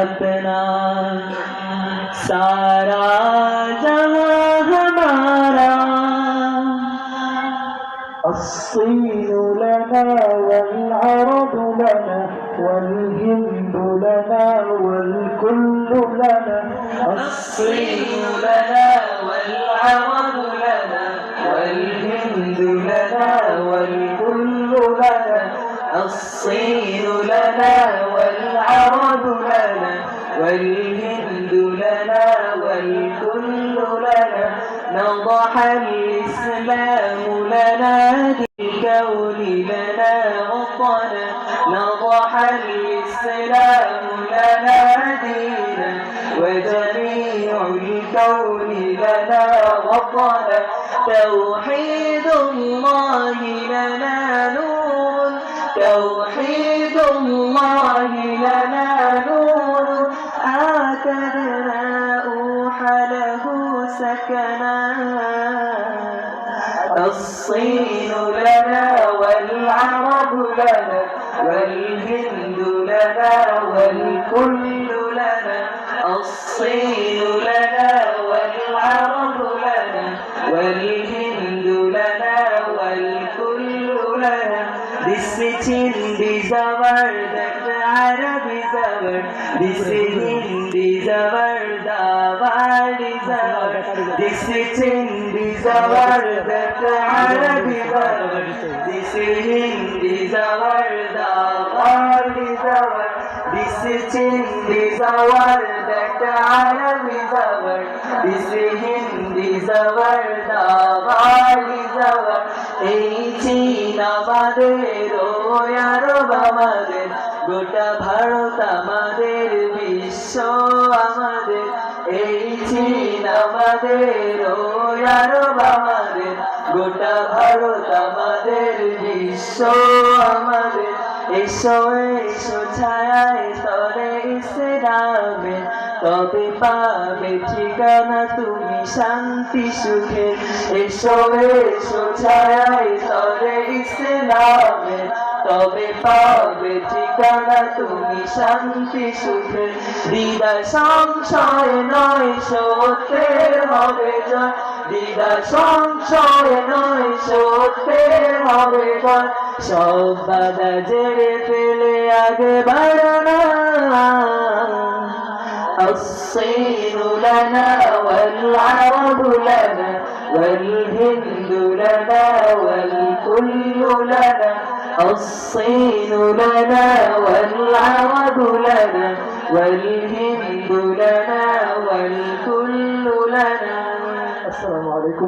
अपना, सारा जहां हमारा। الصين لنا والعرب لنا والهند لنا والكل لنا. الصين لنا والعرب لنا والهند لنا والكل لنا. الصين لنا والعرب لنا والهند لنا والكل لنا. نضح الإسلام لنا للكون لنا وطنا. نضح الإسلام لنا دينا وجميع الكون لنا وطنا. توحيد الله لنا نور، توحيد الله لنا نور. آتنا أوح له سكنا. الصين لنا والعرب لنا والهند لنا والكل لنا. الصين لنا والعرب لنا والهند لنا والكل لنا. This is our that Arabic is our, this Hindi is our, Dawad is our. This Hindi is our that Arabic is our, this Hindi is our, Dawad is our. This Hindi is our that Arabic is our, this Hindi is our, Dawad is our. এই চীন আমাদের, ও আরব আমাদের, গোটা ভারত আমাদের, বিশ্ব আমাদের। এই চীন আমাদের, ও আরব আমাদের, গোটা ভারত আমাদের, বিশ্ব আমাদের। এসো এসো ছায়ায় তরে ইসলামে, তবে পাবে ঠিকানা তুমি শান্তি সুখে। এসো এসো ছায়ায় তরে ইসলামে, তবে পাবে ঠিকানা তুমি শান্তি সুখে। হৃদয় সংশয় নয়, সত্যের হবে জয়। হৃদয় সংশয় নয়, সত্যের হবে জয়। সব বাধা জেড়ে ফেলে আগে বাড়ানো। الصين لنا والعرب لنا والهند لنا والكل لنا. الصين لنا والعرب لنا والهند لنا والكل لنا. السلام عليكم.